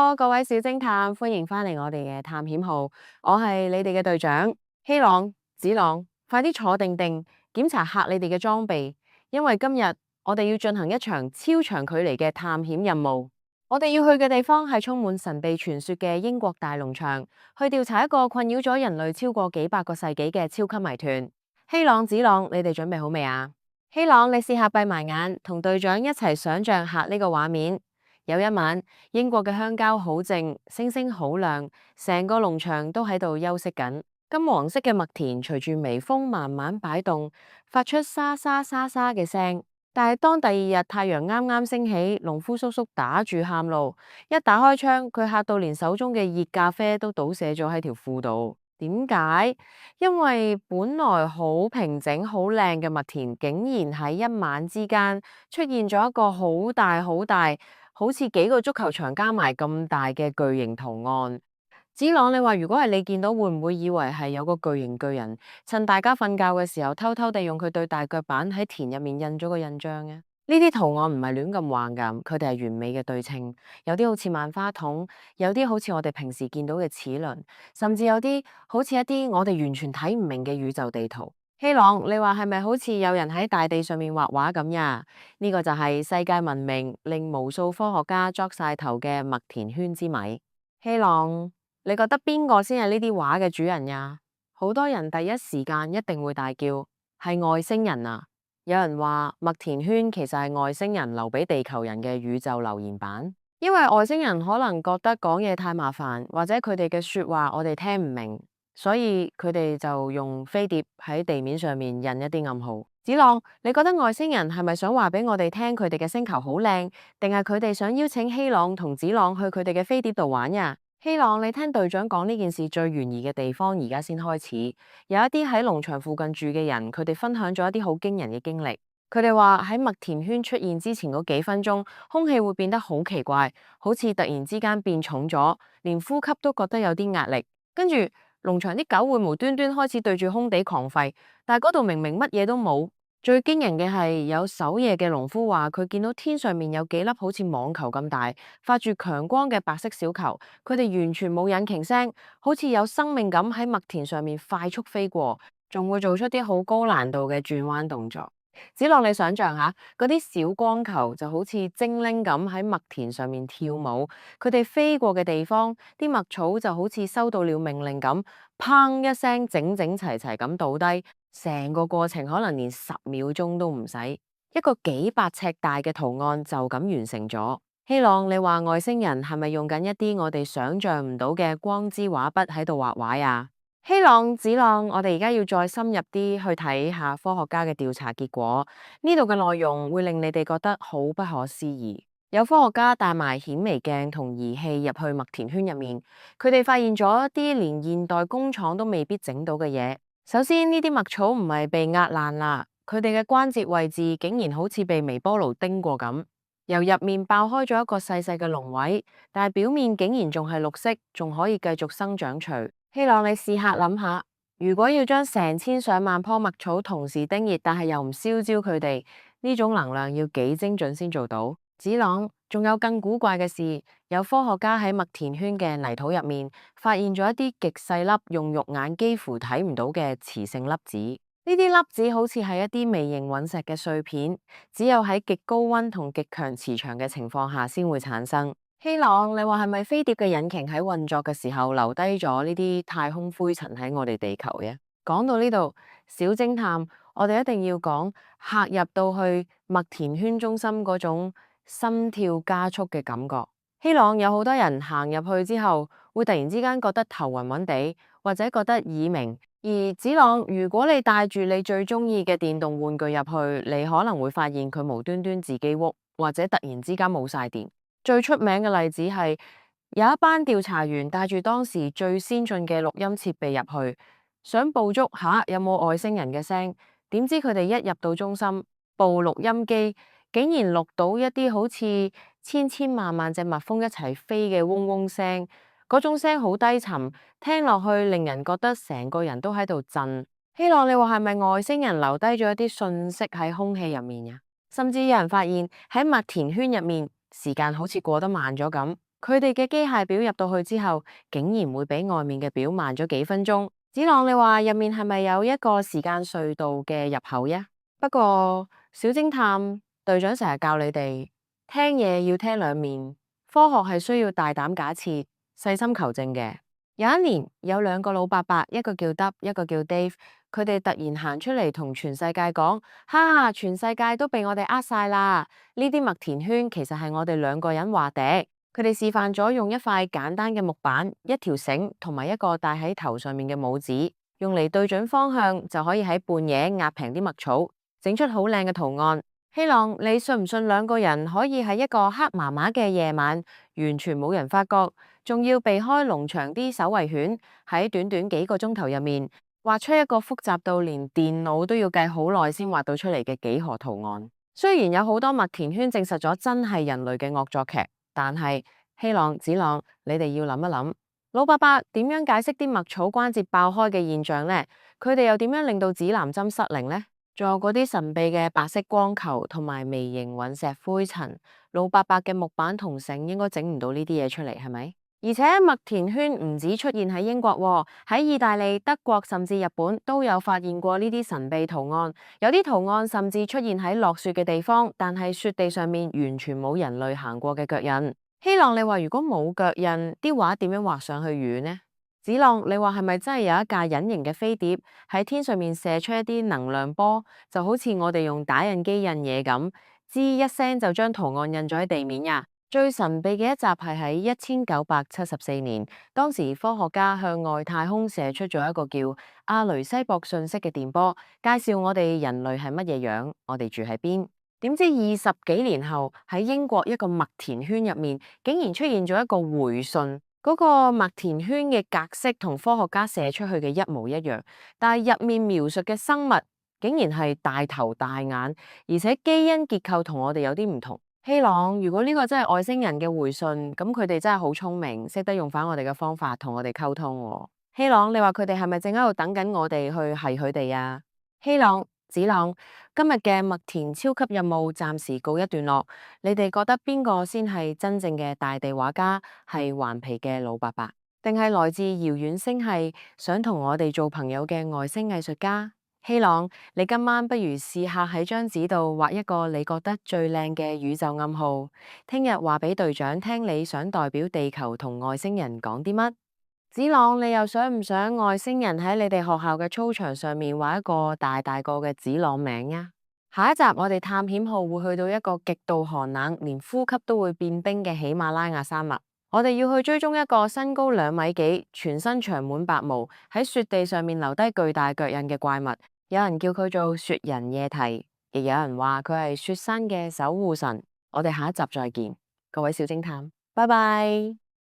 Hello，各位小偵探，歡迎返嚟我哋嘅探險號，我係你哋嘅隊長希朗、子朗，快啲坐定定，檢查下你哋嘅裝備，因為今日我哋要進行一場超長距離嘅探險任務。我哋要去嘅地方係充滿神秘傳說嘅英國大農場，去調查一個困擾咗人類超過幾百個世紀嘅超級謎團。希朗、子朗，你哋準備好未啊？希朗，你試下閉埋眼，同隊長一齊想象下呢個畫面。有一晚，英國嘅鄉郊好靜，星星好亮，成個農場都喺度休息緊。金黃色嘅麥田隨住微風慢慢擺動，發出沙沙沙沙嘅聲。但係當第二日太陽啱啱升起，農夫叔叔打住喊路，一打開窗，佢嚇到連手中嘅熱咖啡都倒瀉咗喺條褲度。點解？因為本來好平整、好靚嘅麥田，竟然喺一晚之間出現咗一個好大、好大，好似幾個足球場加埋咁大嘅巨型圖案。子朗，你話如果係你見到，會唔會以為係有個巨型巨人趁大家瞓覺嘅時候，偷偷地用佢對大腳板喺田入面印咗個印章嘅？呢啲圖案唔係亂咁畫㗎，佢哋係完美嘅對稱，有啲好似萬花筒，有啲好似我哋平時見到嘅齒輪，甚至有啲好似一啲我哋完全睇唔明嘅宇宙地圖。希朗，你話係咪好似有人喺大地上面畫畫咁呀？呢個就係世界聞名，令無數科學家捉晒頭嘅麥田圈之謎。希朗，你覺得邊個先係呢啲畫嘅主人呀？好多人第一時間一定會大叫，係外星人啊！有人話麥田圈其實係外星人留俾地球人嘅宇宙留言板，因為外星人可能覺得講嘢太麻煩，或者佢哋嘅說話我哋聽唔明，所以佢哋就用飛碟喺地面上面印一啲暗號。子朗，你覺得外星人係咪想話俾我哋聽佢哋嘅星球好靚，定係佢哋想邀請希朗同子朗去佢哋嘅飛碟度玩呀？希朗，你聽隊長講呢件事最懸疑嘅地方，而家先開始。有一啲喺農場附近住嘅人，佢哋分享咗一啲好驚人嘅經歷。佢哋話喺麥田圈出現之前嗰幾分鐘，空氣會變得好奇怪，好似突然之間變重咗，連呼吸都覺得有啲壓力。跟住農場啲狗會無端端開始對住空地狂吠，但係嗰度明明乜嘢都冇。最驚人嘅係有守夜嘅農夫話，佢見到天上面有幾粒好似網球咁大，發住強光嘅白色小球，佢哋完全冇引擎聲，好似有生命咁喺麥田上面快速飛過，仲會做出啲好高難度嘅轉彎動作。子朗，你想象下，嗰啲小光球就好似精靈咁喺麥田上面跳舞，佢哋飛過嘅地方，啲麥草就好似收到了命令咁，砰一聲整整齊齊咁倒低。成個過程可能連10秒鐘都唔使，一個幾百尺大嘅圖案就咁完成咗。希朗，你話外星人係咪用緊一啲我哋想象唔到嘅光之畫筆喺度畫畫呀？希朗、子朗，我哋而家要再深入啲去睇下科學家嘅調查結果，呢度嘅內容會令你哋覺得好不可思議。有科學家帶埋顯微鏡同儀器入去麥田圈入面，佢哋發現咗一啲連現代工廠都未必整到嘅嘢。首先，呢啲麥草唔係被壓爛啦，佢哋嘅關節位置竟然好似被微波爐叮過咁，由入面爆開咗一個細細嘅窿位，但係表面竟然仲係綠色，仲可以繼續生長除。希朗，你試下諗下，如果要將成千上萬棵麥草同時叮熱，但係又唔燒焦佢哋，呢種能量要幾精準先做到？子朗，仲有更古怪嘅事，有科學家喺麥田圈嘅泥土入面發現咗一啲極細粒，用肉眼幾乎睇唔到嘅磁性粒子。呢啲粒子好似係一啲微型隕石嘅碎片，只有喺極高溫同極強磁場嘅情況下先會產生。希朗，你話係咪飛碟嘅引擎喺運作嘅時候留低咗呢啲太空灰塵喺我哋地球嘅？講到呢度，小偵探，我哋一定要講嚇入到去麥田圈中心嗰種心跳加速嘅感覺。希朗，有好多人行入去之後，會突然之間覺得頭暈暈地，或者覺得耳鳴。而子朗，如果你帶住你最中意嘅電動玩具入去，你可能會發現佢無端端自己喐，或者突然之間冇晒電。最出名嘅例子係有一班調查員帶住當時最先進嘅錄音設備入去，想捕捉下有冇外星人嘅聲。點知佢哋一入到中心，部錄音機竟然錄到一啲好似千千萬萬隻蜜蜂一齊飛嘅嗡嗡聲，嗰種聲好低沉，聽落去令人覺得成個人都喺度震。希朗，你話係咪外星人留低咗一啲訊息喺空氣入面呀？甚至有人發現喺麥田圈入面，時間好似過得慢咗咁，佢哋嘅機械表入到去之後，竟然會比外面嘅表慢咗幾分鐘。子朗，你話入面係咪有一個時間隧道嘅入口呀？不過小偵探隊長成日教你哋聽嘢要聽兩面，科學係需要大膽假設、細心求證嘅。有一年有兩個老伯伯，一個叫 Dub，一個叫 Dave，佢哋突然行出嚟同全世界講：哈，全世界都被我哋呃晒啦！呢啲麥田圈其實係我哋兩個人畫的。佢哋示範咗用一塊簡單嘅木板、一條繩同埋一個戴喺頭上面嘅帽子，用嚟對準方向就可以喺半夜壓平啲麥草，整出好靚嘅圖案。希朗，你信唔信兩個人可以喺一個黑麻麻嘅夜晚，完全冇人發覺，仲要避開農場啲守衛犬，喺短短幾個鐘頭入面畫出一個複雜到連電腦都要計好耐先畫到出嚟嘅幾何圖案？雖然有好多麥田圈證實咗真係人類嘅惡作劇，但係希朗、子朗，你哋要諗一諗，老伯伯點樣解釋啲麥草關節爆開嘅現象呢？佢哋又點樣令到指南針失靈呢？仲有嗰啲神秘嘅白色光球同埋微型隕石灰塵，老伯伯嘅木板同繩應該整唔到呢啲嘢出嚟，係咪？而且麥田圈唔止出現喺英國喎，喺意大利、德國甚至日本都有發現過呢啲神秘圖案。有啲圖案甚至出現喺落雪嘅地方，但係雪地上面完全冇人類行過嘅腳印。希朗，你話如果冇腳印，啲畫點樣畫上去遠呢？子朗，你話係咪真係有一架隱形嘅飛碟喺天上面射出一啲能量波，就好似我哋用打印機印嘢咁，吱一聲就將圖案印咗喺地面呀？最神秘嘅一集係喺1974年，當時科學家向外太空射出咗一個叫阿雷西博信息嘅電波，介紹我哋人類係乜嘢樣，我哋住喺邊。點知20幾年後喺英國一個麥田圈入面，竟然出現咗一個回信，嗰個麥田圈嘅格式同科學家射出去嘅一模一樣，但係入面描述嘅生物竟然係大頭大眼，而且基因結構同我哋有啲唔同。希朗，如果呢個真係外星人嘅回信，咁佢哋真係好聰明，識得用返我哋嘅方法同我哋溝通喎。希朗，你話佢哋係咪正喺度等緊我哋去係佢哋啊？希朗、子朗，今日嘅麥田超級任務暫時告一段落。你哋覺得邊個先係真正嘅大地畫家？係頑皮嘅老伯伯，定係來自遙遠星系想同我哋做朋友嘅外星藝術家？希朗，你今晚不如試下喺張紙度畫一個你覺得最靚嘅宇宙暗號，聽日話俾隊長聽你想代表地球同外星人講啲乜？子朗，你又想唔想外星人喺你哋學校嘅操場上面畫一個大大個嘅子朗名呀？下一集我哋探險號會去到一個極度寒冷，連呼吸都會變冰嘅喜馬拉雅山脈。我哋要去追蹤一個身高2米幾、全身長滿白毛、喺雪地上面留低巨大腳印嘅怪物。有人叫佢做雪人夜啼，亦有人話佢係雪山嘅守護神。我哋下一集再見，各位小偵探，拜拜。